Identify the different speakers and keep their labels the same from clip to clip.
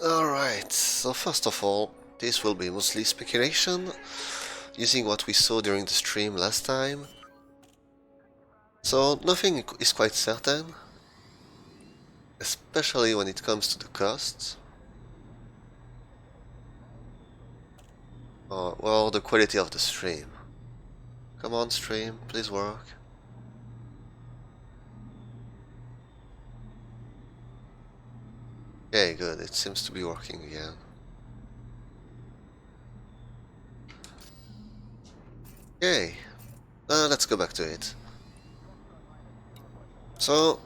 Speaker 1: Alright, so first of all, this will be mostly speculation, using what we saw during the stream last time. So nothing is quite certain, especially when it comes to the costs. Well, the quality of the stream. Come on, stream, please work. Okay, good, it seems to be working again. Okay, let's go back to it. So,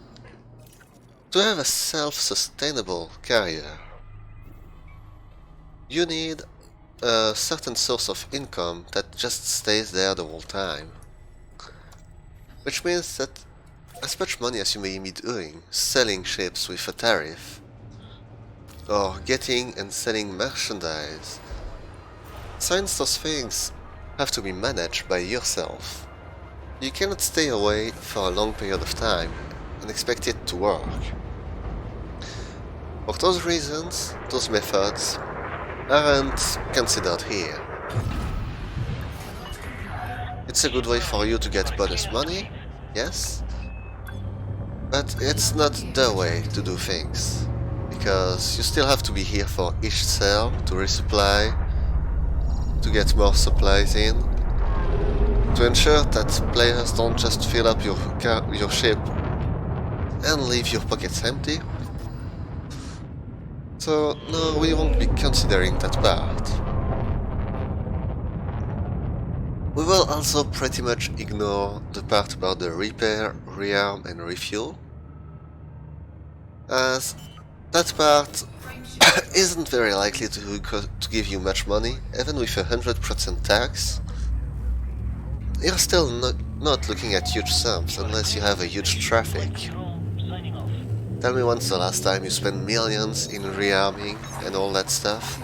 Speaker 1: to have a self-sustainable carrier, you need a certain source of income that just stays there the whole time. Which means that as much money as you may be doing selling ships with a tariff, or getting and selling merchandise, since those things have to be managed by yourself, you cannot stay away for a long period of time and expect it to work. For those reasons, those methods aren't considered here. It's a good way for you to get bonus money, yes, but it's not the way to do things, because you still have to be here for each sale to resupply, to get more supplies in, to ensure that players don't just fill up your ship and leave your pockets empty. So no, we won't be considering that part. We will also pretty much ignore the part about the repair, rearm and refuel, as that part isn't very likely to give you much money, even with 100% tax. You're still not looking at huge sums unless you have a huge traffic. Tell me when's the last time you spent millions in rearming and all that stuff?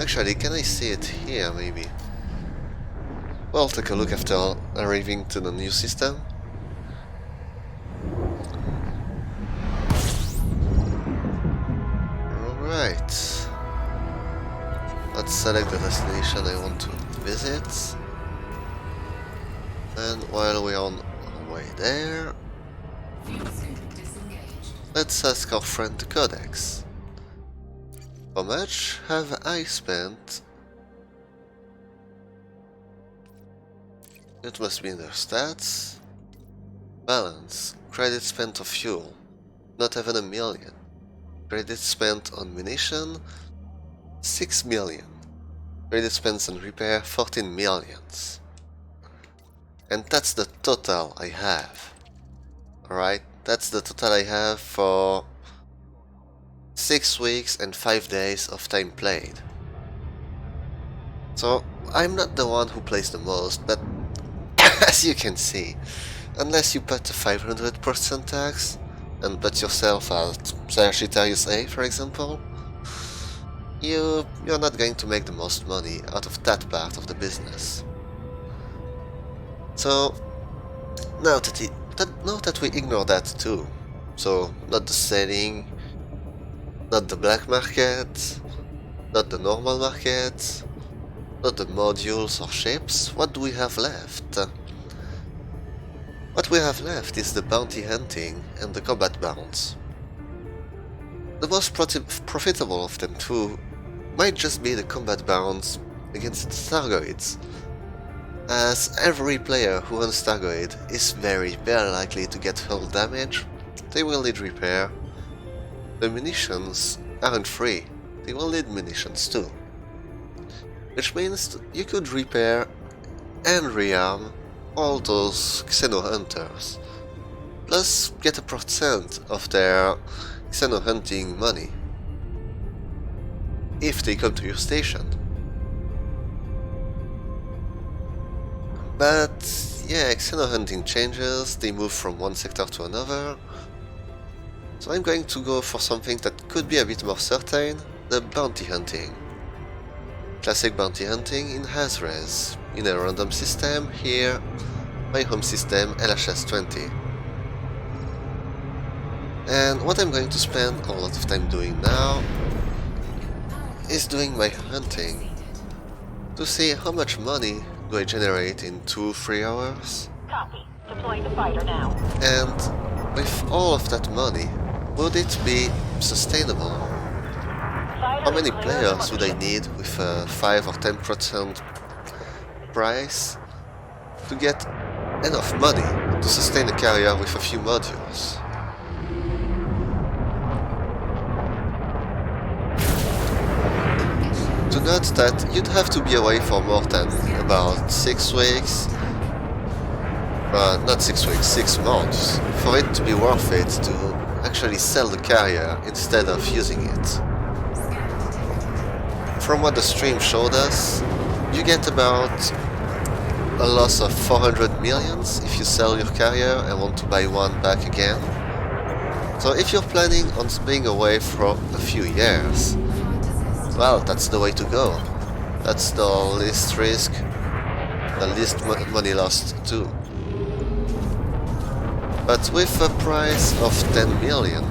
Speaker 1: Actually, can I see it here, maybe? Well, take a look after arriving to the new system. Alright. Let's select the destination I want to visit. And while we're on our way there, let's ask our friend the Codex. How much have I spent? It must be in their stats. Balance. Credit spent on fuel. Not even a million. Credit spent on munition. 6 million. Credit spent on repair. 14 millions. And that's the total I have. Alright, that's the total I have for 6 weeks and 5 days of time played. So, I'm not the one who plays the most, but as you can see, unless you put a 500% tax and put yourself at Sagittarius A, for example, you're not going to make the most money out of that part of the business. So, now that we ignore that too, so not the selling, not the black market, not the normal market, not the modules or ships, what do we have left? What we have left is the bounty hunting and the combat barons. The most profitable of them too might just be the combat barons against the Thargoids, as every player who runs Thargoid is very likely to get hull damage, they will need repair. The munitions aren't free, they will need munitions too. Which means you could repair and rearm all those Xeno hunters, plus get a percent of their Xeno hunting money, if they come to your station. But yeah, Xeno hunting changes, they move from one sector to another, so I'm going to go for something that could be a bit more certain, the bounty hunting. Classic bounty hunting in Hazres, in a random system, here, my home system LHS 20. And what I'm going to spend a lot of time doing now is doing my hunting to see how much money do I generate in 2-3 hours.
Speaker 2: Copy. Deploying the fighter now.
Speaker 1: And with all of that money, would it be sustainable? How many players would I need with a 5 or 10% price to get enough money to sustain a carrier with a few modules? To note that you'd have to be away for more than about 6 weeks, not 6 weeks, 6 months, for it to be worth it to actually sell the carrier instead of using it. From what the stream showed us, you get about a loss of 400 millions if you sell your carrier and want to buy one back again. So if you're planning on being away for a few years, well, that's the way to go. That's the least risk, the least money lost too. But with a price of 10 million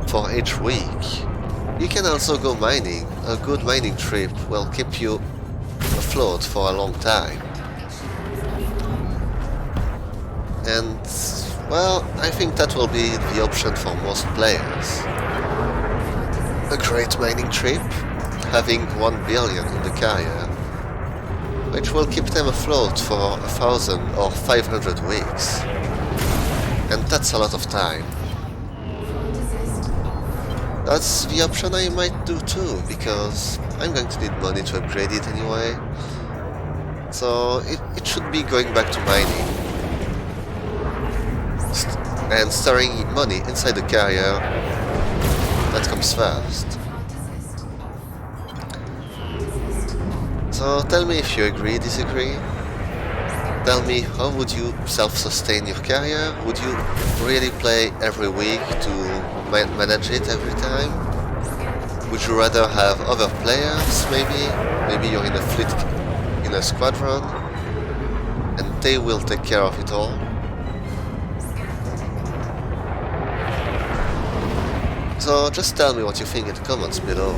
Speaker 1: for each week, you can also go mining. A good mining trip will keep you afloat for a long time. And, well, I think that will be the option for most players. A great mining trip, having 1 billion in the carrier, which will keep them afloat for 1,000 or 500 weeks. And that's a lot of time. That's the option I might do too, because I'm going to need money to upgrade it anyway. So it should be going back to mining. And storing money inside the carrier, that comes first. So tell me if you agree, disagree. Tell me, how would you self-sustain your carrier? Would you really play every week to manage it every time? Would you rather have other players, maybe? Maybe you're in a fleet, in a squadron, and they will take care of it all? So just tell me what you think in the comments below.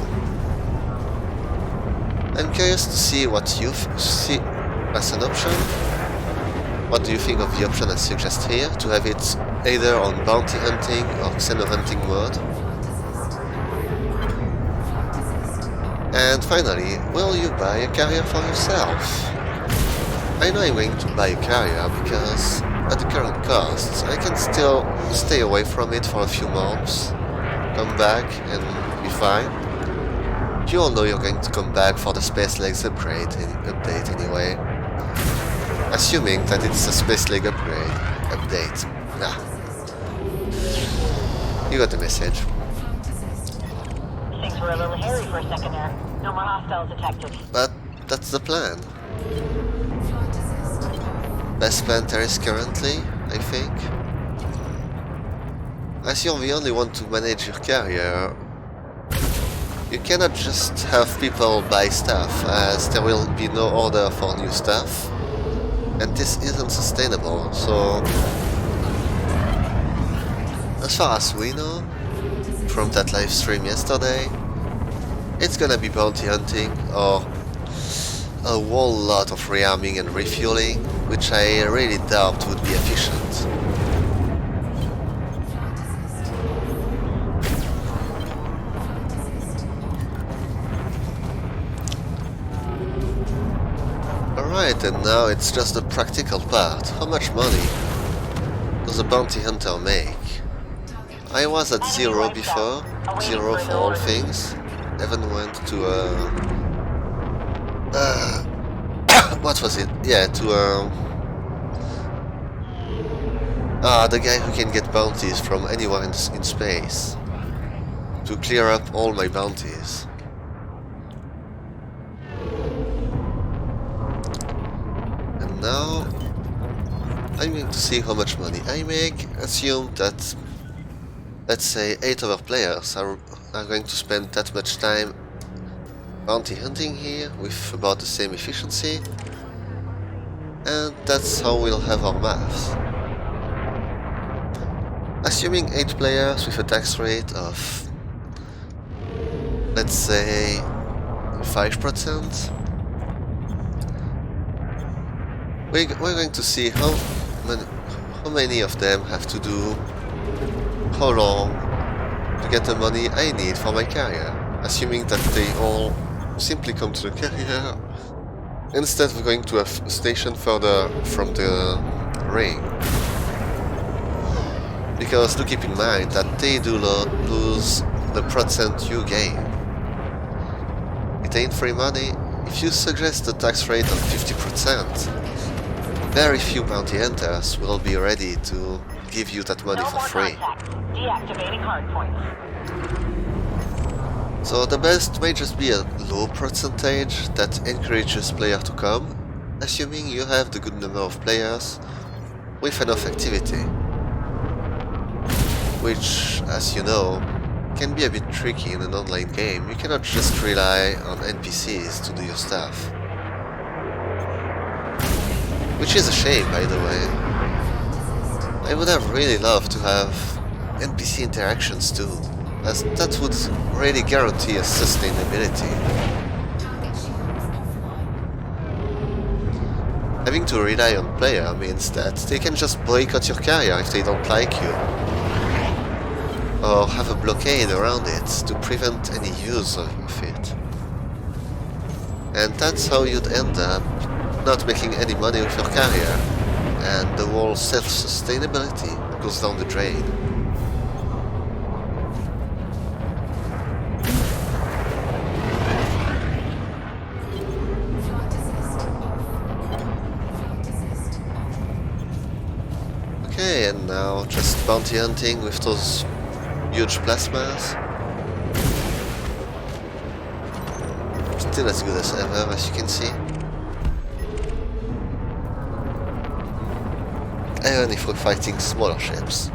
Speaker 1: I'm curious to see what you see as an option. What do you think of the option I suggest here, to have it either on bounty hunting or xeno hunting mode? And finally, will you buy a carrier for yourself? I know I'm going to buy a carrier because at the current costs I can still stay away from it for a few months, come back and be fine. You all know you're going to come back for the Space Legs update anyway. Assuming that it's a Space Leg update. Nah. You got the message.
Speaker 2: Things were a little hairy for a second there. No more hostiles detected.
Speaker 1: But that's the plan. Best plan there is currently, I think. As you're the only one to manage your carrier, you cannot just have people buy stuff, as there will be no order for new stuff. And this isn't sustainable, so as far as we know, from that live stream yesterday, it's gonna be bounty hunting or a whole lot of rearming and refueling, which I really doubt would be efficient. Alright, and now it's just the practical part. How much money does a bounty hunter make? I was at 0 before, 0 for all things. Even went to what was it? Yeah, to the guy who can get bounties from anywhere in space, to clear up all my bounties. And now I'm going to see how much money I make. Assume that, let's say, 8 other players are going to spend that much time bounty hunting here with about the same efficiency, and that's how we'll have our maths. Assuming 8 players with a tax rate of, let's say, 5%, we're going to see how many of them have to do how long to get the money I need for my carrier, assuming that they all simply come to the carrier instead of going to a station further from the ring. Because do keep in mind that they do lose the percent you gain. It ain't free money. If you suggest a tax rate of 50%, very few bounty hunters will be ready to give you that money
Speaker 2: No
Speaker 1: for
Speaker 2: more
Speaker 1: free.
Speaker 2: contact. Deactivating hard points.
Speaker 1: So the best may just be a low percentage that encourages players to come, assuming you have the good number of players with enough activity. Which, as you know, can be a bit tricky in an online game. You cannot just rely on NPCs to do your stuff. Which is a shame, by the way. I would have really loved to have NPC interactions too, as that would really guarantee a sustainability. Having to rely on player means that they can just boycott your carrier if they don't like you, or have a blockade around it to prevent any use of it. And that's how you'd end up not making any money with your carrier, and the whole self-sustainability goes down the drain. Okay, and now just bounty hunting with those huge plasmas. Still as good as ever, as you can see. Even if we're fighting smaller ships.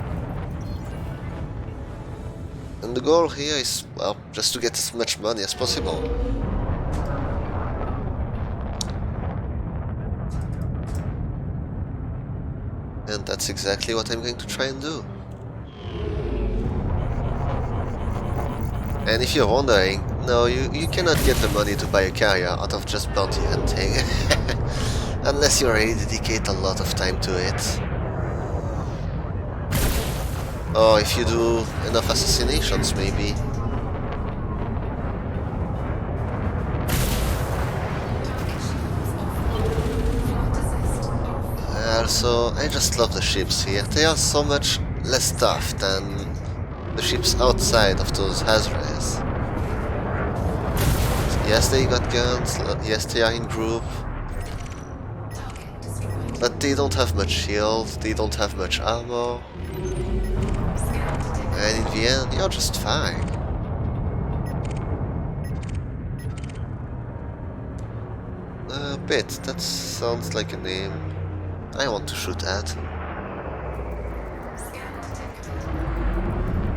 Speaker 1: And the goal here is, well, just to get as much money as possible. And that's exactly what I'm going to try and do. And if you're wondering, no, you cannot get the money to buy a carrier out of just bounty hunting. Unless you already dedicate a lot of time to it. Or if you do enough assassinations, maybe. Also, I just love the ships here. They are so much less tough than the ships outside of those hazards. Yes, they got guns, yes, they are in group. But they don't have much shield, they don't have much armor. And in the end, you're just fine. Bit, that sounds like a name I want to shoot at.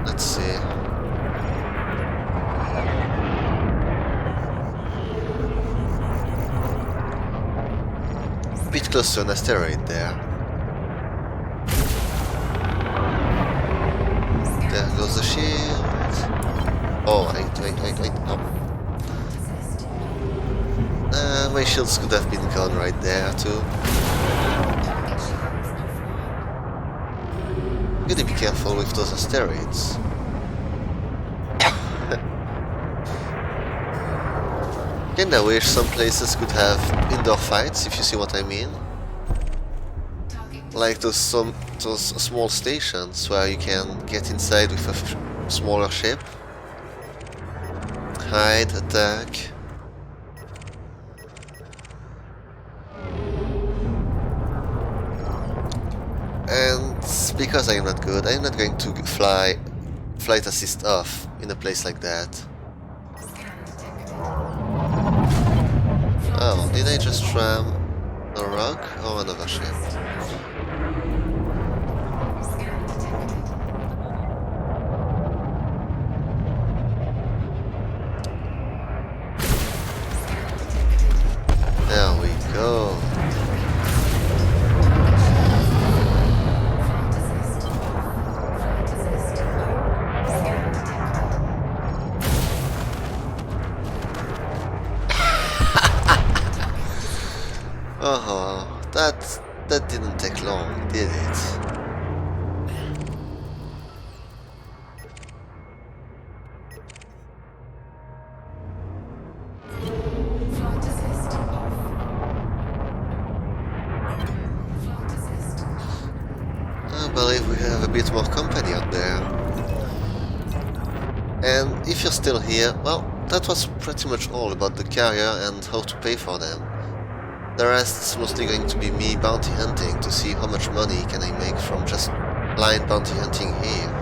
Speaker 1: Let's see. A bit close to an asteroid there. There goes the shield. Oh, wait. Oh. My shields could have been gone right there too. Gotta be careful with those asteroids. Kinda wish some places could have indoor fights, if you see what I mean. Like those small stations where you can get inside with a smaller ship, hide, attack. And because I'm not good, I'm not going to flight assist off in a place like that. Oh, did I just ram a rock or another ship? There we go. That didn't take long, did it? I believe we have a bit more company out there. And if you're still here, well, that was pretty much all about the carrier and how to pay for them. The rest's mostly going to be me bounty hunting to see how much money can I make from just blind bounty hunting here.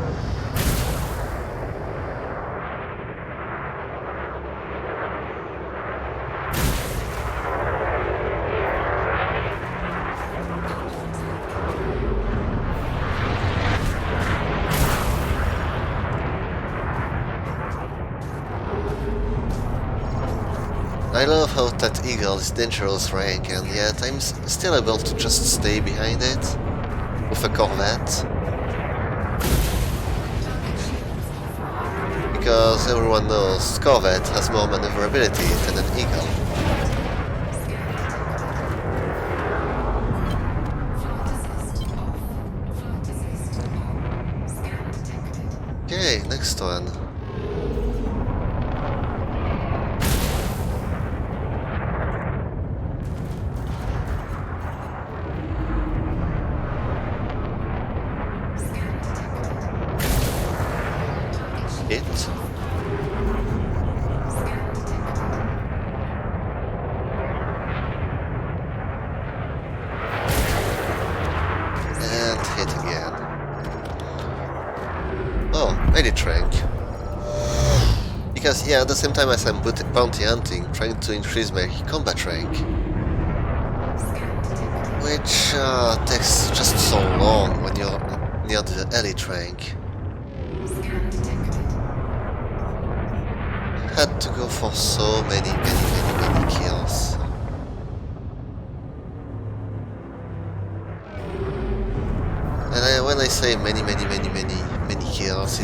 Speaker 1: I love how that eagle is dangerous rank, and yet I'm still able to just stay behind it with a corvette. Because everyone knows corvette has more maneuverability than an eagle. Okay, next one. Hit. And hit again. Oh, made it rank. Because yeah, at the same time as I'm bounty hunting, trying to increase my combat rank. Which takes just so long when you're near the elite rank. Had to go for so many kills. And when I say many kills,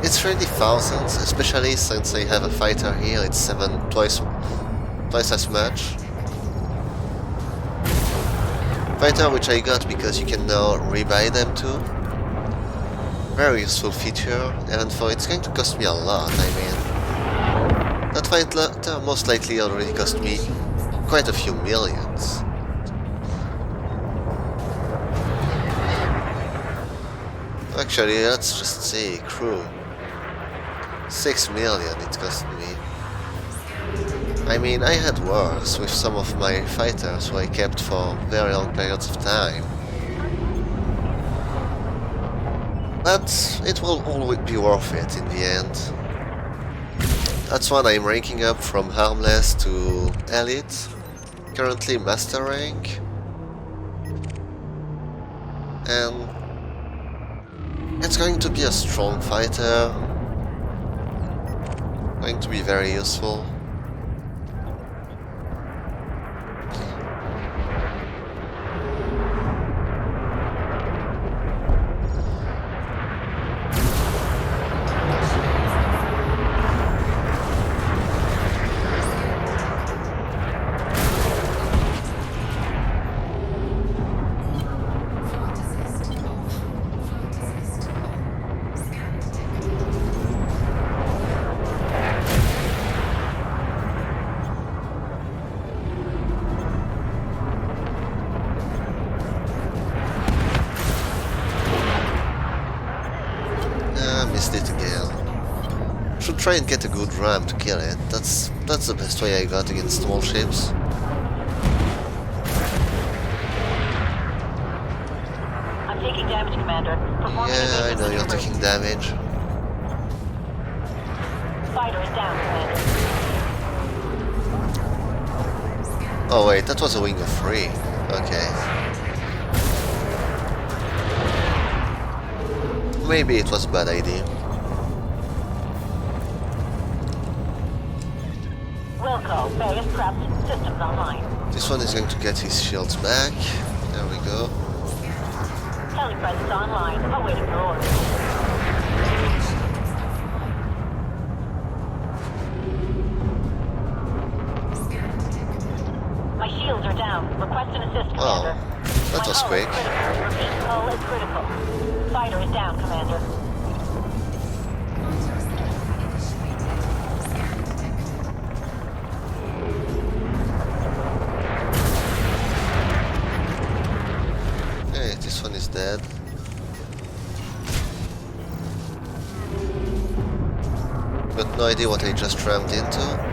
Speaker 1: it's really thousands, especially since I have a fighter here. It's twice as much. Fighter which I got because you can now rebuy them too. Very useful feature, and for it's going to cost me a lot. I mean, that fighter most likely already cost me quite a few millions. Actually, let's just say crew. 6 million it cost me. I mean, I had wars with some of my fighters who I kept for very long periods of time. But it will always be worth it in the end. That's why I'm ranking up from harmless to elite, currently master rank, and it's going to be a strong fighter, going to be very useful. Missed it again. Should try and get a good ram to kill it. That's the best way I got against small ships.
Speaker 2: I'm taking damage, Commander.
Speaker 1: Yeah, I know you're taking damage.
Speaker 2: Fighter is down, Commander.
Speaker 1: Oh wait, that was a wing of 3. Okay. Maybe it was a bad idea.
Speaker 2: Wilco, bay is prepped. Systems online.
Speaker 1: This one is going to get his shields back. There we go.
Speaker 2: Telepresence online. Awaiting your orders. My shields are down. Request an assist, Commander.
Speaker 1: that was
Speaker 2: My hull
Speaker 1: quick.
Speaker 2: is critical. Repeat, hull is critical. Fighter is down, Commander.
Speaker 1: Okay, this one is dead. Got no idea what I just rammed into.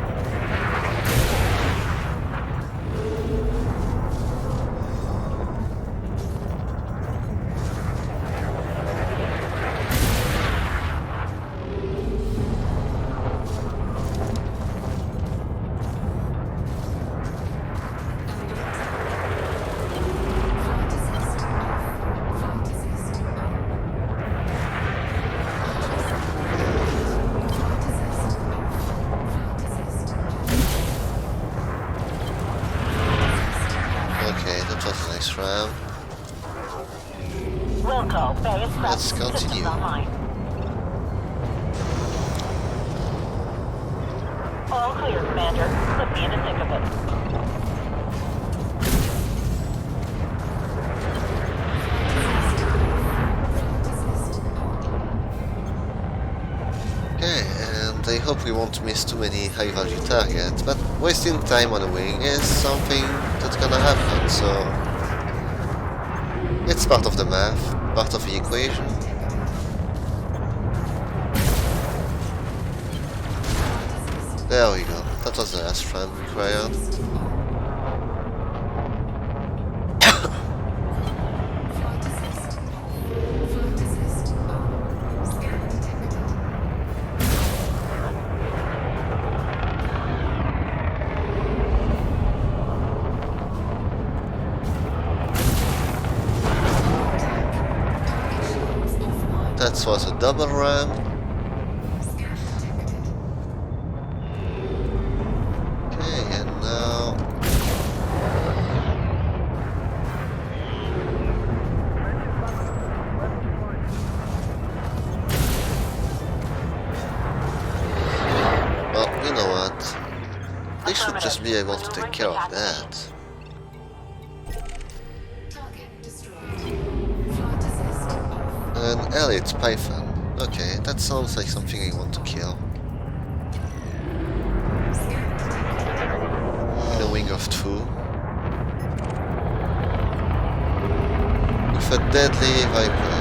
Speaker 1: Okay, that was a nice ram.
Speaker 2: Wilco, Bay is prepped.
Speaker 1: Let's continue.
Speaker 2: Systems online. All clear, Commander. Put me in the thick of it.
Speaker 1: Okay, and I hope we won't miss too many high-value targets, but wasting time on a wing is something that's gonna happen, so it's part of the math, part of the equation. There we go, that was the last run required. That was a double ram. Okay, and now... Well, you know what? They should just be able to take care of that. An elite python. Okay, that sounds like something I want to kill. In a wing of two. With a deadly viper.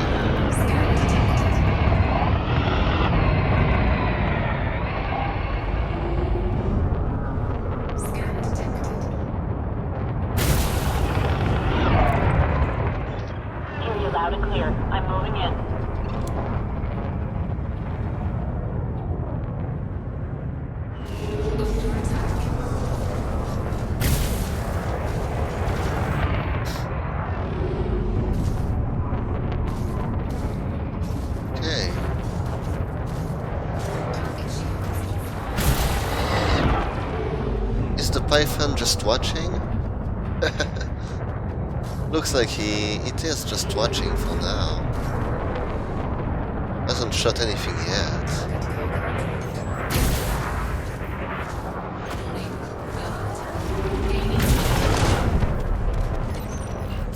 Speaker 2: Hear you loud and clear. I'm moving in.
Speaker 1: Okay. Is the python just watching? Looks like it is just watching for now. Hasn't shot anything yet.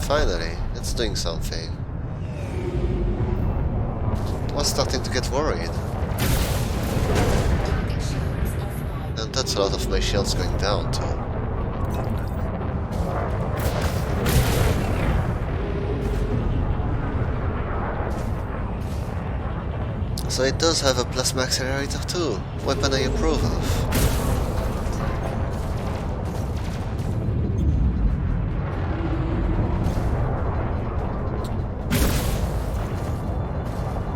Speaker 1: Finally, it's doing something. I was starting to get worried. And that's a lot of my shields going down too. So it does have a plasma accelerator too, weapon I approve of.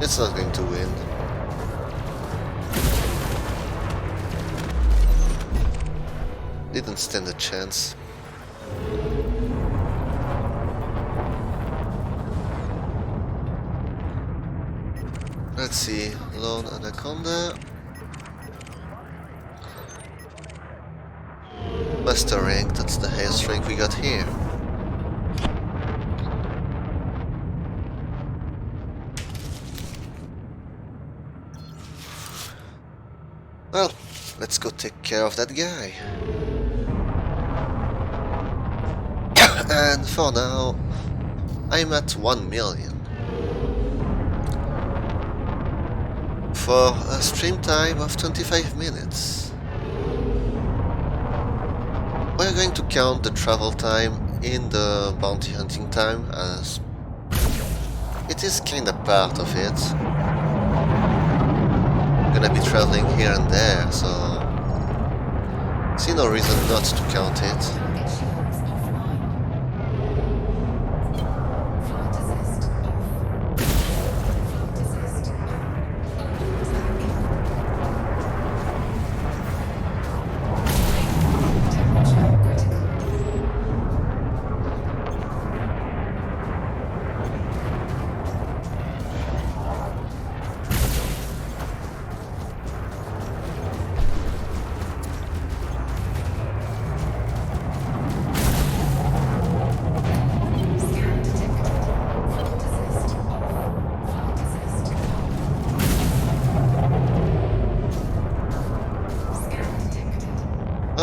Speaker 1: It's not going to win. Didn't stand a chance. Let's see, Lone Anaconda. Master rank, that's the highest rank we got here. Well, let's go take care of that guy. And for now, I'm at 1 million. For a stream time of 25 minutes. We're going to count the travel time in the bounty hunting time, as it is kinda part of it. I'm gonna be traveling here and there, so see no reason not to count it.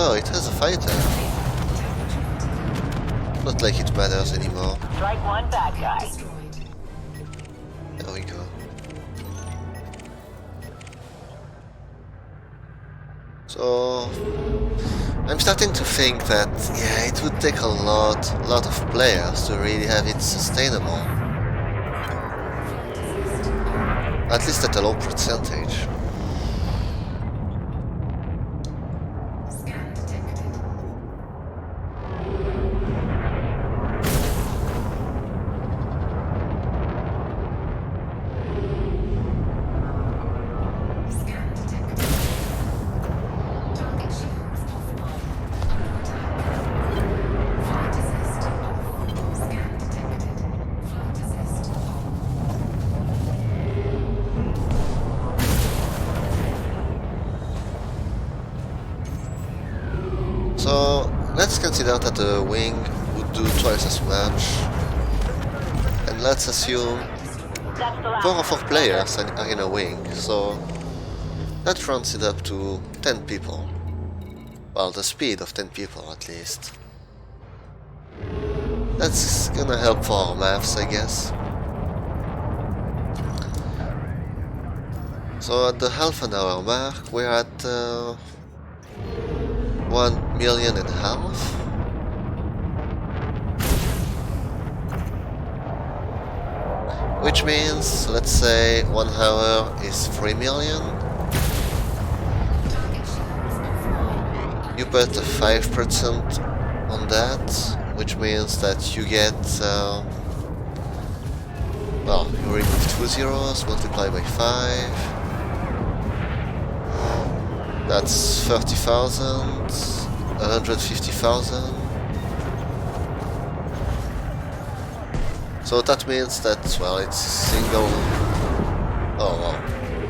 Speaker 1: Oh, it has a fighter. Not like it matters anymore.
Speaker 2: Strike one bad guy.
Speaker 1: There we go. So I'm starting to think that, yeah, it would take a lot of players to really have it sustainable. At least at a low percentage. So let's consider that the wing would do twice as much, and let's assume
Speaker 2: That's the last
Speaker 1: 4 or 4
Speaker 2: one.
Speaker 1: players are in a wing, so that rounds it up to 10 people. Well, the speed of 10 people at least. That's gonna help for our maths, I guess. So at the half an hour mark, we're at 1.5 million. Which means, let's say 1 hour is 3 million. You put a 5% on that, which means that you get, well, you remove 2 zeros, multiply by 5. That's 30,000, 150,000. So that means that, well, it's single... Oh, wow.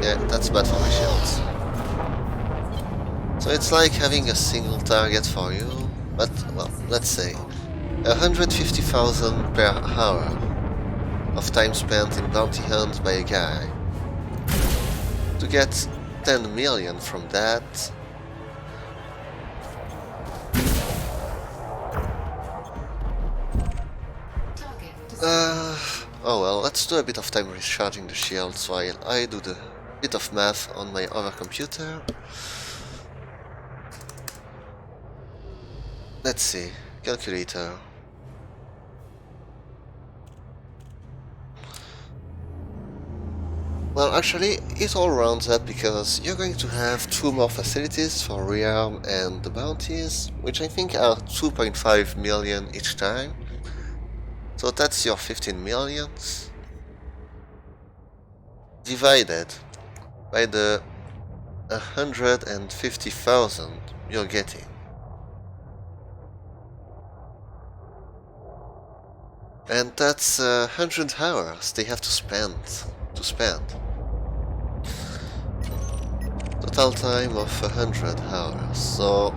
Speaker 1: Yeah, that's bad for my shields. So it's like having a single target for you, but, well, let's say 150,000 per hour of time spent in bounty hunt by a guy. To get 10 million from that... oh well, let's do a bit of time recharging the shields while I do the bit of math on my other computer. Let's see, calculator. Well, actually, it all rounds up because you're going to have 2 more facilities for rearm and the bounties, which I think are 2.5 million each time. So that's your 15 millions divided by the 150,000 you're getting. And that's 100 hours they have to spend. Total time of 100 hours. So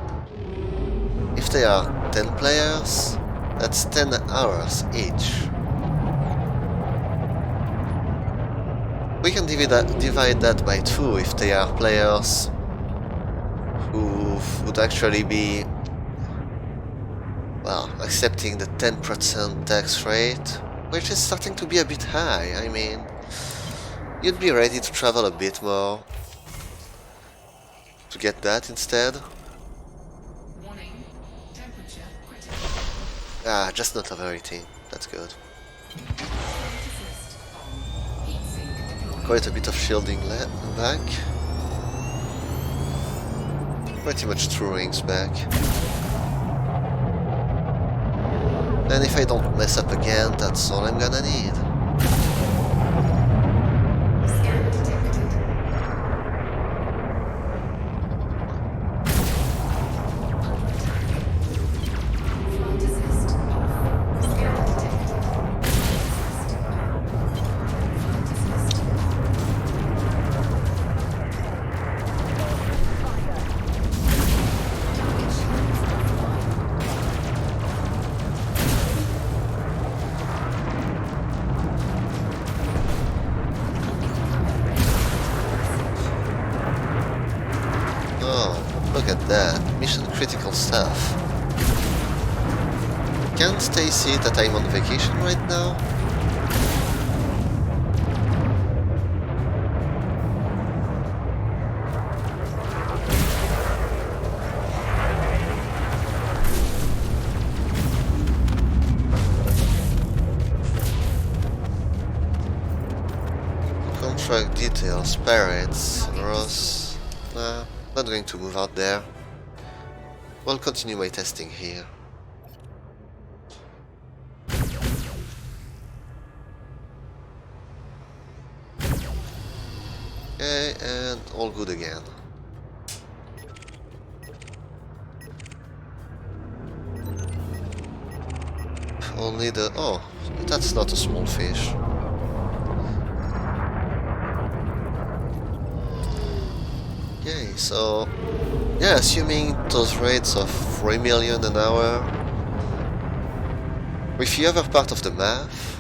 Speaker 1: if they are 10 players, that's 10 hours each. We can divide that by 2 if they are players who would actually be, well, accepting the 10% tax rate, which is starting to be a bit high. I mean, you'd be ready to travel a bit more to get that instead.
Speaker 3: Warning. Temperature critical.
Speaker 1: Ah, just not overheating. That's good.
Speaker 3: Assist on. Heat sink deployed.
Speaker 1: Quite a bit of shielding back. Pretty much 2 rings back. And if I don't mess up again, that's all I'm gonna need.
Speaker 3: Scan detected. Under attack. Flight assist off. Scan detected. Assist. Flight assist. Target shields offline.
Speaker 1: Oh, look at that. Mission critical stuff. Can't they see that I'm on vacation right now? Contract details, pirates, Ross. Nah, not going to move out there. I'll continue my testing here. Okay, and all good again. Only the... oh, that's not a small fish. Okay, so... yeah, assuming those rates of 3 million an hour, with the other part of the math,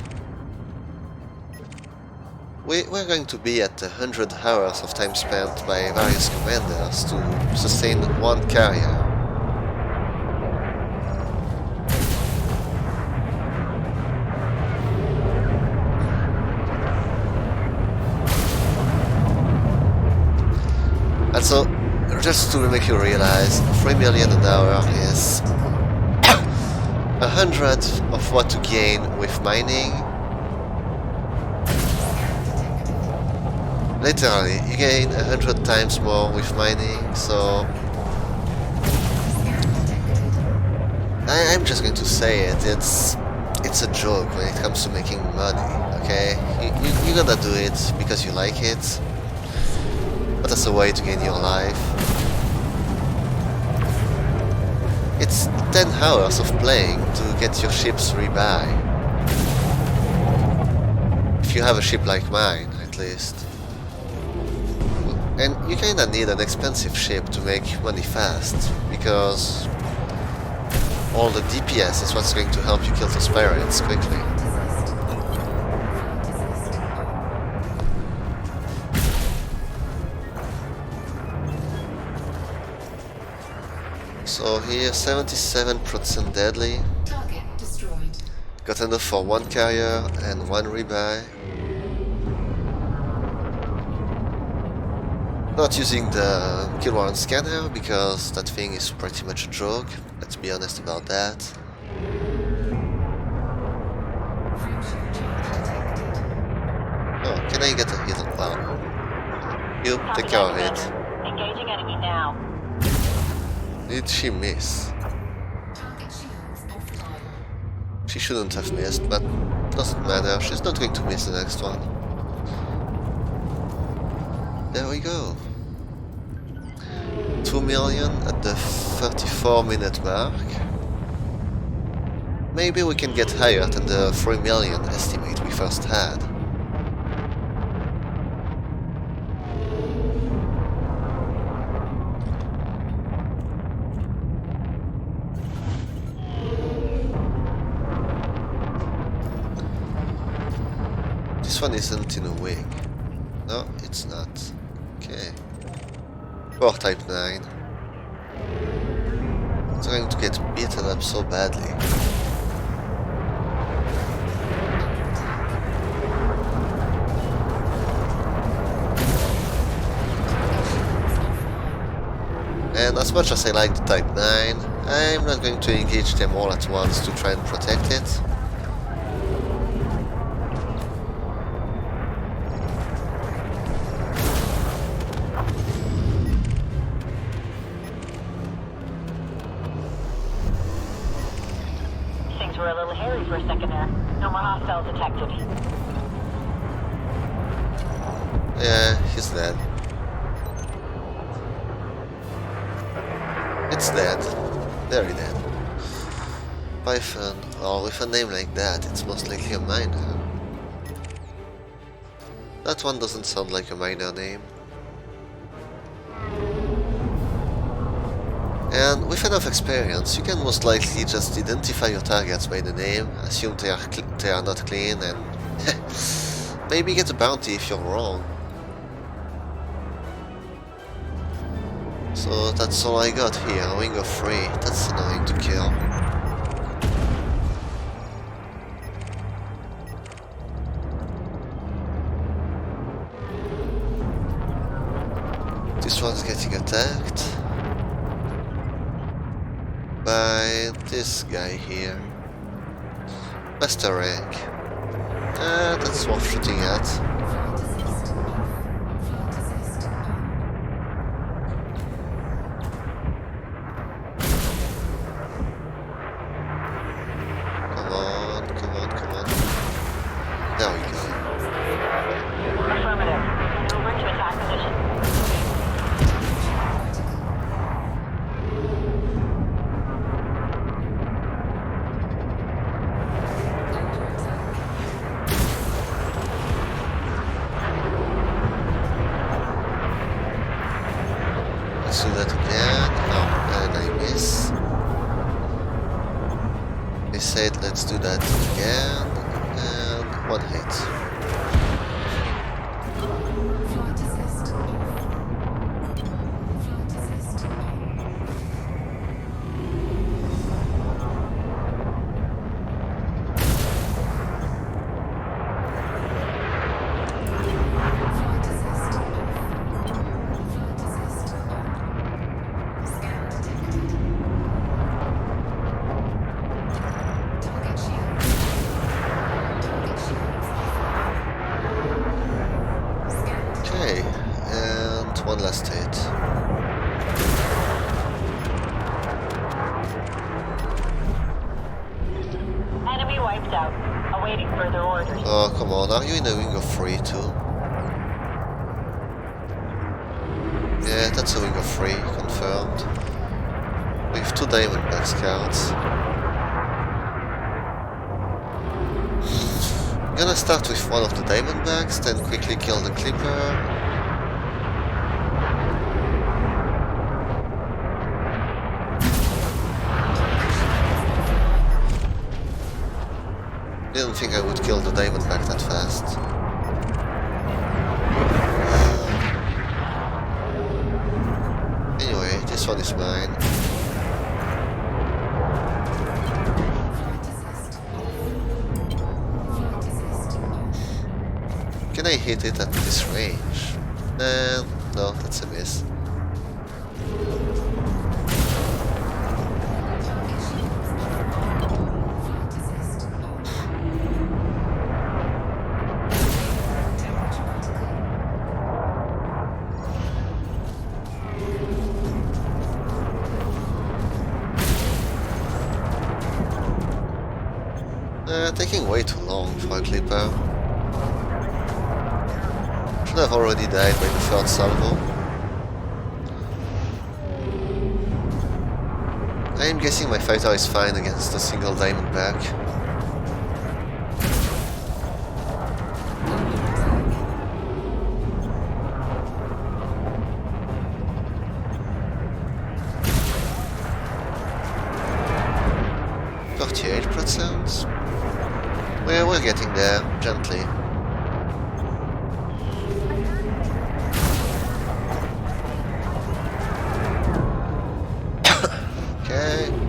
Speaker 1: we're going to be at 100 hours of time spent by various commanders to sustain one carrier. And so, just to make you realize, 3 million an hour is 100 of what to gain with mining. Literally, you gain 100 times more with mining, so... I'm just going to say it, it's a joke when it comes to making money, okay? You're gonna do it because you like it, but as a way to gain your life. It's 10 hours of playing to get your ships rebuy. If you have a ship like mine, at least. And you kinda need an expensive ship to make money fast, because all the DPS is what's going to help you kill those pirates quickly. So here, 77% deadly.
Speaker 3: Target destroyed.
Speaker 1: Got enough for 1 carrier and 1 rebuy. Not using the kill warrant scanner because that thing is pretty much a joke, let's be honest about that.
Speaker 3: Fusion charge detected.
Speaker 1: Oh, can I get a hit on power? You, take care of it.
Speaker 2: Engaging enemy now.
Speaker 1: Did she miss?
Speaker 3: Target shields offline.
Speaker 1: She shouldn't have missed, but doesn't matter, she's not going to miss the next one. There we go. 2 million at the 34-minute mark. Maybe we can get higher than the 3 million estimate we first had. This one isn't in a wing. No, it's not. Okay. Core type 9. It's going to get beaten up so badly. And as much as I like the Type 9, I'm not going to engage them all at once to try and protect it.
Speaker 2: Things were a little hairy for a second there. No more hostiles detected.
Speaker 1: Yeah, he's dead. It's dead. Very dead. Python, or with a name like that, it's most likely a miner. That one doesn't sound like a miner name. And with enough experience, you can most likely just identify your targets by the name, assume they are not clean, and maybe get a bounty if you're wrong. So that's all I got here, a wing of 3. That's annoying to kill. This one's getting attacked by this guy here. Master rank. That's worth shooting at.
Speaker 3: Flight assist off. Flight assist on.
Speaker 1: Come on, come on, come on. There we go.
Speaker 2: Affirmative. Maneuver to attack position.
Speaker 3: Under attack.
Speaker 1: Let's do that again. Oh, and I miss. They said let's do that again. And one hit.
Speaker 3: Flight assist off. Flight assist on. Flight assist off. Flight assist on. Scan detected. Target shields. Target shields offline. Scan detected.
Speaker 1: Okay, and one last hit.
Speaker 2: Enemy wiped out. Awaiting further orders.
Speaker 1: Oh, come on, are you in a wing of 3 too? Yeah, that's a wing of 3, confirmed. With 2 Diamondback scouts. I'm gonna start with one of the Diamondbacks, then quickly kill the Clipper. Didn't think I would kill the Diamondback that fast. Anyway, this one is mine.
Speaker 3: Flight assist off. Flight assist off.
Speaker 1: Can I hit it at this range? No, that's a miss.
Speaker 3: Target shields offline. Flight assist on. Temperature critical.
Speaker 1: Taking way too long for a Clipper. Should have already died by the third salvo. I am guessing my fighter is fine against a single Diamondback.
Speaker 3: Under attack.
Speaker 1: 38%? We're getting there, gently. Okay.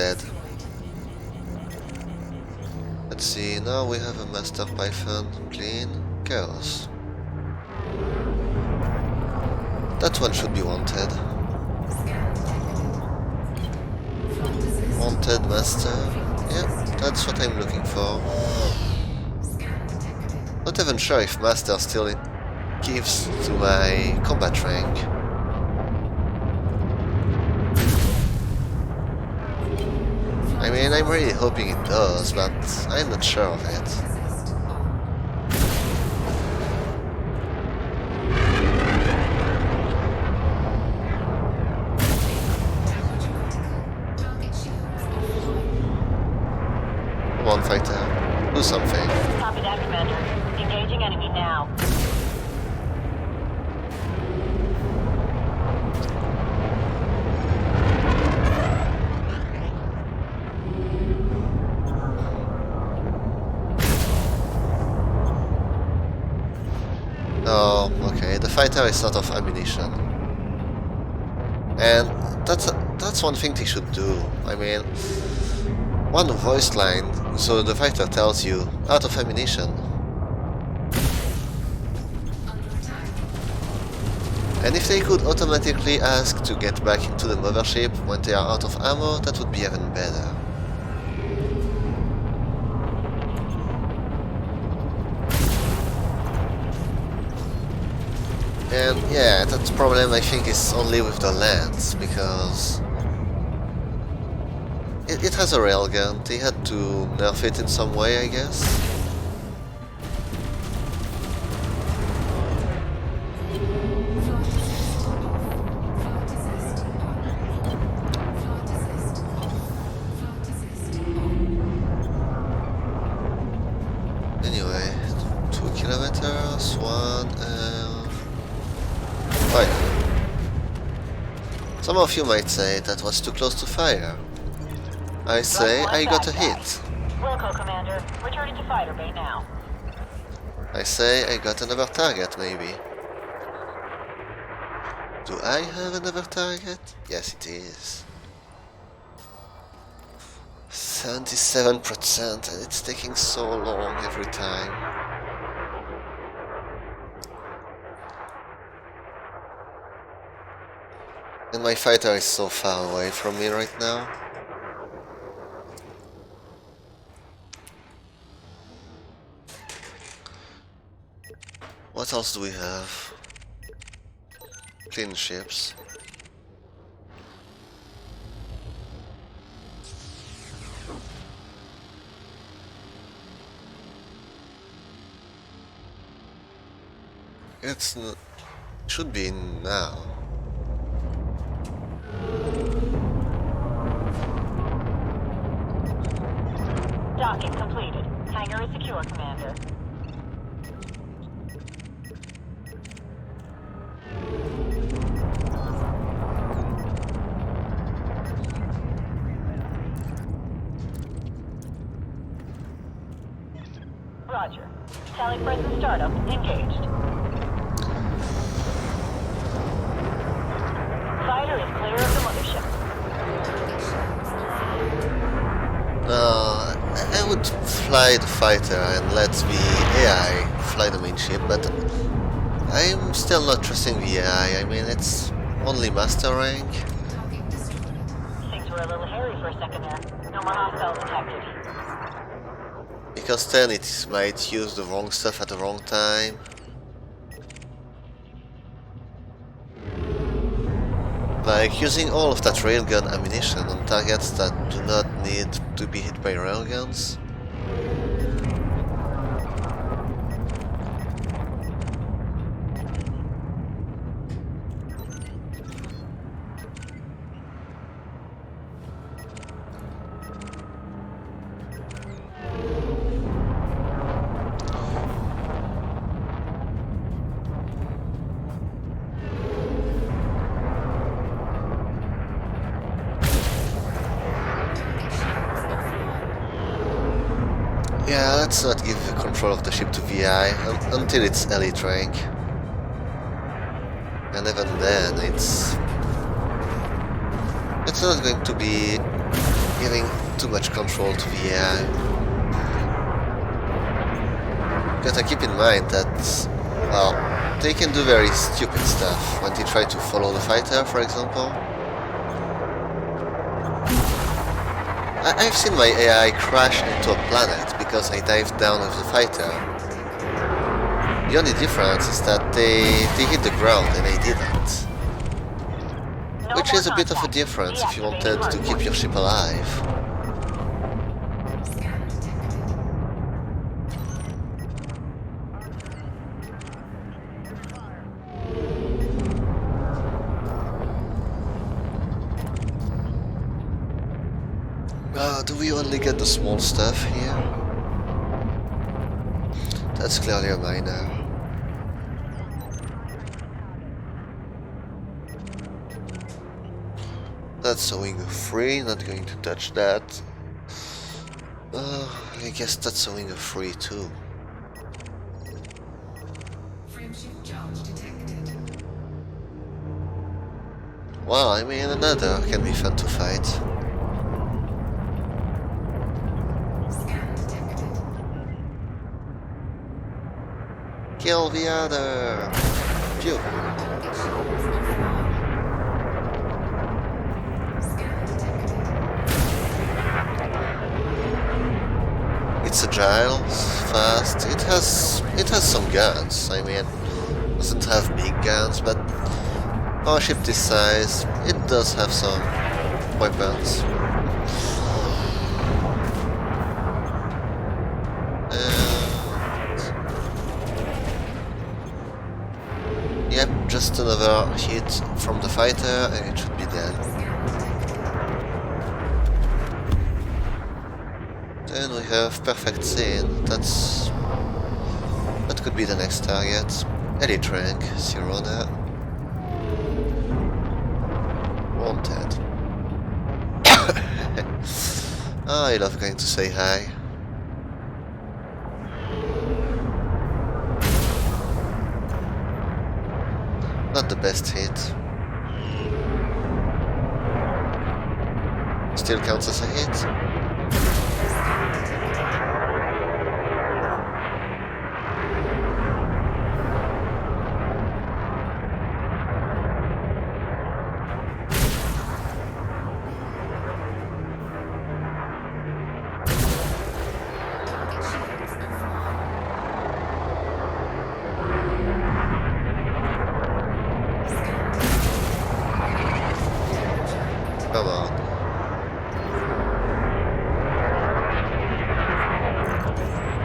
Speaker 1: dead. Let's see, now we have a Master Python, clean, chaos. That one should be wanted. Wanted Master. Yeah, that's what I'm looking for. Not even sure if Master still gives to my combat rank. I mean, I'm really hoping it does, but I'm not sure of it. Come on, fighter. Do something.
Speaker 2: Copy that, Commander. Engaging enemy now.
Speaker 1: Oh, okay, the fighter is out of ammunition. And that's one thing they should do. I mean, one voice line, so the fighter tells you, out of ammunition. And if they could automatically ask to get back into the mothership when they are out of ammo, that would be even better. And yeah, that problem I think is only with the Lance, because it has a railgun. They had to nerf it in some way, I guess. Anyway, 2 kilometers, 1 fire. Some of you might say that was too close to fire. I say I got a hit.
Speaker 2: Wilco, Commander. Returning to fighter bay now.
Speaker 1: I say I got another target, maybe. Do I have another target? Yes, it is. 77%, and it's taking so long every time. And my fighter is so far away from me right now. What else do we have? Clean ships. Should be now.
Speaker 2: Docking completed. Hangar is secure, Commander. Roger. Tally present startup engaged. Fighter is clear of the mothership.
Speaker 1: I would fly the fighter and let the AI fly the main ship, but I'm still not trusting the AI. I mean, it's only master rank.
Speaker 2: Things were a little hairy for a second there. No more hostiles detected.
Speaker 1: Because then it might use the wrong stuff at the wrong time. Like using all of that railgun ammunition on targets that do not need to be hit by railguns. Yeah, let's not give the control of the ship to VI until it's elite rank. And even then, it's not going to be giving too much control to the AI. Gotta keep in mind that, well, they can do very stupid stuff when they try to follow the fighter, for example. I've seen my AI crash into a planet because I dived down with the fighter. The only difference is that they hit the ground and I didn't.
Speaker 2: No
Speaker 1: Which
Speaker 2: more
Speaker 1: is a bit of a
Speaker 2: contact.
Speaker 1: difference if you
Speaker 2: Deactivating
Speaker 1: wanted to keep your ship alive.
Speaker 3: Scan detected.
Speaker 1: Do we only get the small stuff here? That's clearly a minor. That's owing a 3, not going to touch that. I guess that's owing a 3 too.
Speaker 3: Frameshift charge detected.
Speaker 1: Well, I mean, another can be fun to fight.
Speaker 3: Scan detected.
Speaker 1: Kill the other! Phew.
Speaker 3: Target shields offline. Scan detected.
Speaker 1: It's agile, fast, it has some guns, I mean, doesn't have big guns, but for a ship this size, it does have some weapons. And yep, just another hit from the fighter and it should be dead.
Speaker 3: Scan detected.
Speaker 1: Then we have perfect scene. That could be the next target. Elite rank, Sirona. Wanted. I love going to say hi. Not the best hit. Still counts as a hit.
Speaker 3: Scan detected. Target shields offline. Scan detected.
Speaker 1: Come on.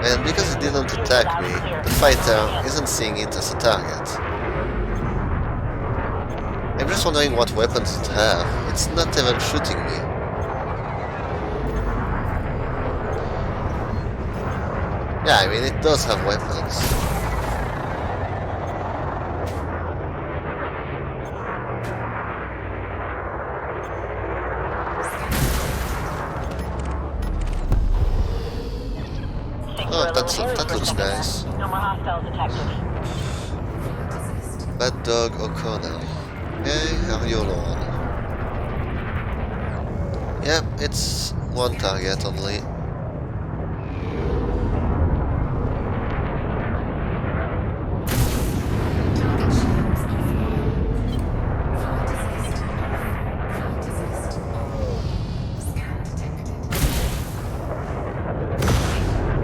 Speaker 1: And because it didn't attack me, the fighter isn't seeing it as a target. I'm just wondering what weapons it has. It's not even shooting me. Yeah, I mean, it does have weapons.
Speaker 2: Things
Speaker 1: Oh,
Speaker 2: were a little hairy
Speaker 1: that
Speaker 2: for a
Speaker 1: looks
Speaker 2: second there.
Speaker 1: nice.
Speaker 2: No more hostiles detected.
Speaker 3: Photosist.
Speaker 1: Bad Dog O'Connor. Okay, are you alone? Yep, it's one target only.
Speaker 3: Target shields offline. Photosist. Photosist. Scan detected.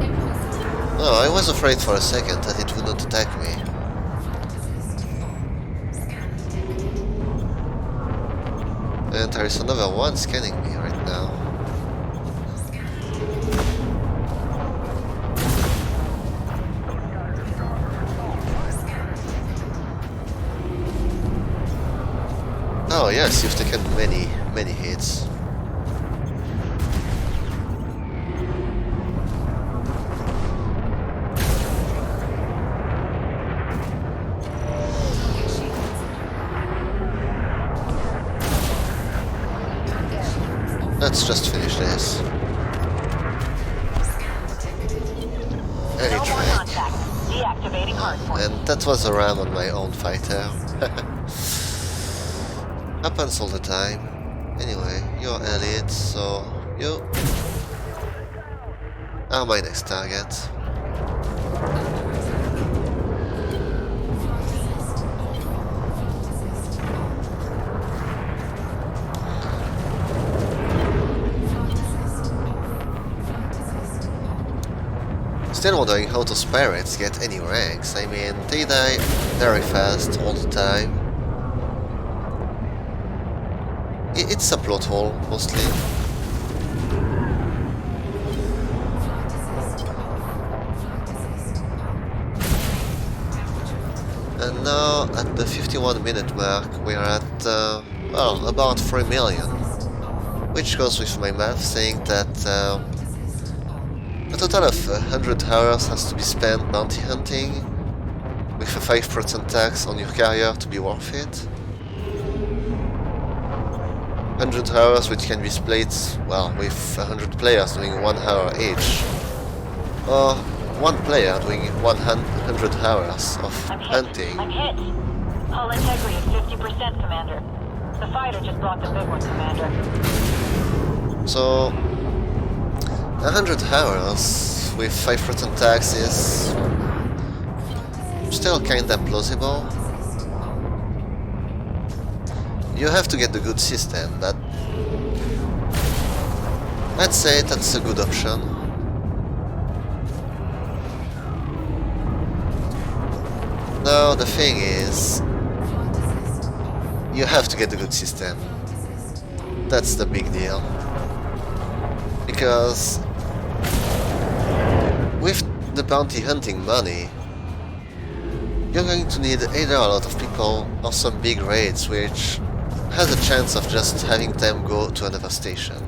Speaker 3: Impossible.
Speaker 1: Oh, I was afraid for a second that it would not attack me.
Speaker 3: Photosist. Scan detected.
Speaker 1: And there is another one scanning me right now.
Speaker 3: Scan detected. Scan detected.
Speaker 1: Oh yes, you've taken many hits.
Speaker 3: Target shields offline. Target shields offline.
Speaker 1: Let's just finish this.
Speaker 3: Scan detected.
Speaker 2: No
Speaker 1: Any
Speaker 2: more
Speaker 1: track.
Speaker 2: contact. Deactivating hardpoint.
Speaker 1: And that was a ram on my own fighter. Happens all the time. Anyway, you're elite, so You are my next target. Still wondering how those pirates get any ranks. I mean, they die very fast all the time. It's a plot hole, mostly. And now, at the 51-minute mark, we're at, well, about 3 million. Which goes with my math saying that a total of 100 hours has to be spent bounty hunting, with a 5% tax on your carrier to be worth it. 100 hours which can be split, well, with 100 players doing 1 hour each. Or one player doing 100 hours of hunting.
Speaker 2: I'm hit. Hull integrity is 50%, Commander. The fighter just blocked the big one, Commander.
Speaker 1: So 100 hours with 5% tax is still kinda plausible. You have to get the good system, but I'd say that's a good option. Now the thing is, you have to get the good system. That's the big deal. Because with the bounty hunting money, you're going to need either a lot of people or some big raids which has a chance of just having them go to another station.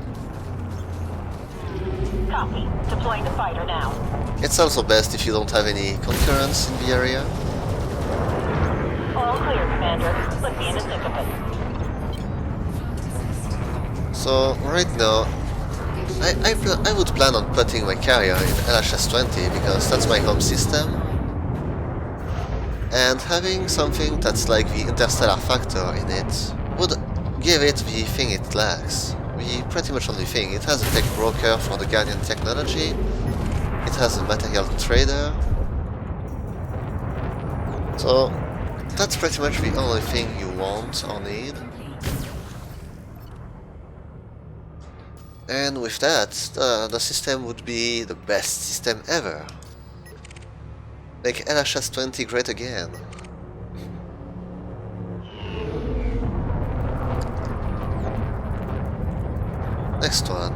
Speaker 2: Copy. Deploying the fighter now.
Speaker 1: It's also best if you don't have any concurrents in the area.
Speaker 2: All clear, Commander. Put me in the thick of it.
Speaker 1: So right now, I would plan on putting my carrier in LHS-20 because that's my home system. And having something that's like the interstellar factor in it would give it the thing it lacks. The pretty much only thing. It has a tech broker for the Guardian technology. It has a material trader. So that's pretty much the only thing you want or need. And with that, the system would be the best system ever. Make LHS-20 great again. Next one.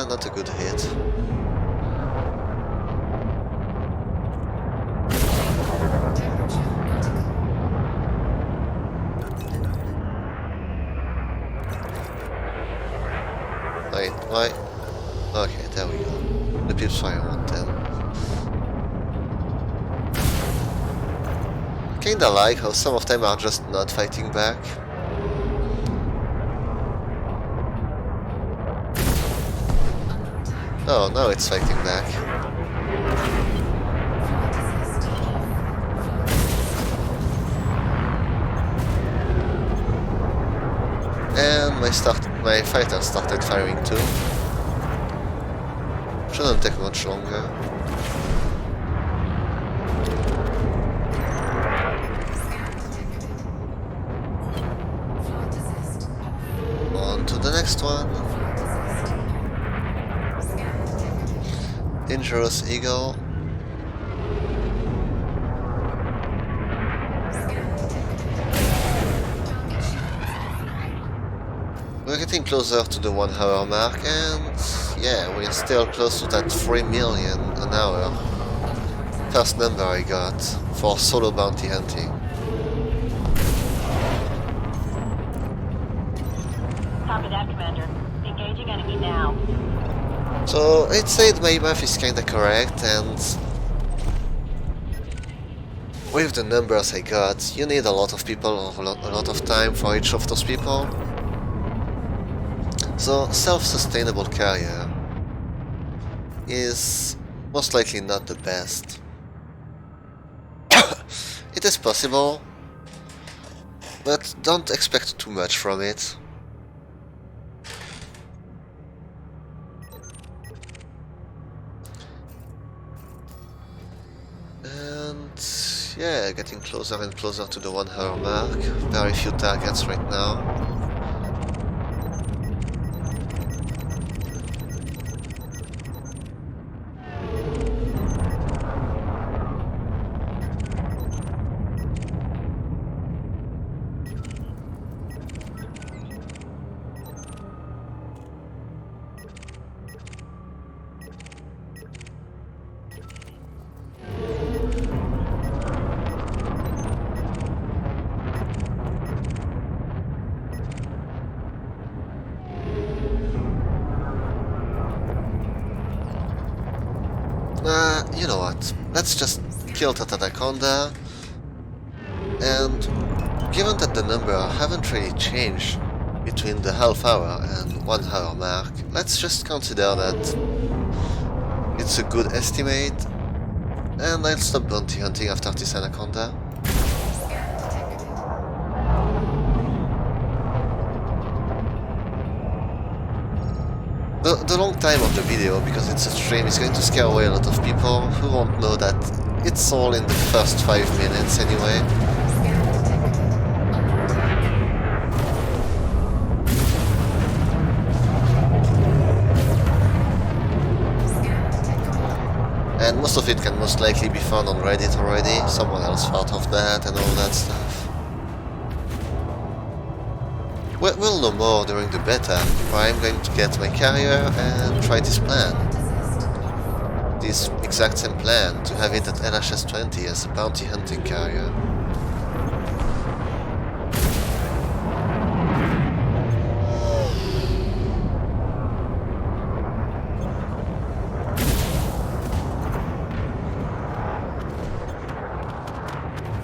Speaker 1: Not a good hit. Wait, why? Okay, there we go. The pips fire want them. Kinda like how some of them are just not fighting back. Oh, now it's fighting back. And my fighter started firing too. Shouldn't take much longer. On to the next one. Dangerous Eagle. We're getting closer to the 1 hour mark, and yeah, we're still close to that 3 million an hour. First number I got for solo bounty hunting.
Speaker 2: Copy that, Commander. Engaging enemy now.
Speaker 1: So I'd say my math is kinda correct, and with the numbers I got, you need a lot of people or a lot of time for each of those people. So self-sustainable carrier is most likely not the best. It is possible, but don't expect too much from it. And yeah, getting closer and closer to the 1 hour mark. Very few targets right now. You know what? Let's just kill that anaconda. And given that the number haven't really changed between the half hour and 1 hour mark, let's just consider that it's a good estimate, and I'll stop bounty hunting after this anaconda. The long time of the video, because it's a stream, is going to scare away a lot of people who won't know that it's all in the first 5 minutes anyway. And most of it can most likely be found on Reddit already. Someone else thought of that and all that stuff. We'll know more during the beta, where I'm going to get my carrier and try this plan. This exact same plan, to have it at LHS-20 as a bounty hunting carrier.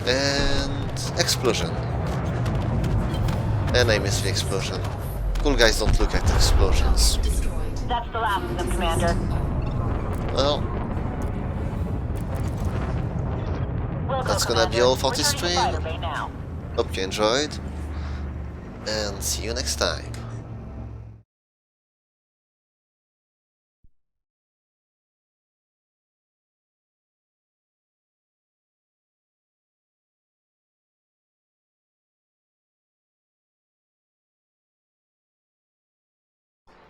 Speaker 1: And explosion. And I missed the explosion. Cool guys don't look at explosions.
Speaker 2: That's the last of them, Commander.
Speaker 1: Well, that's gonna be all for this stream. Hope you enjoyed, and see you next time.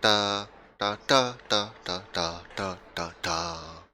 Speaker 1: Da da da da da da da da da.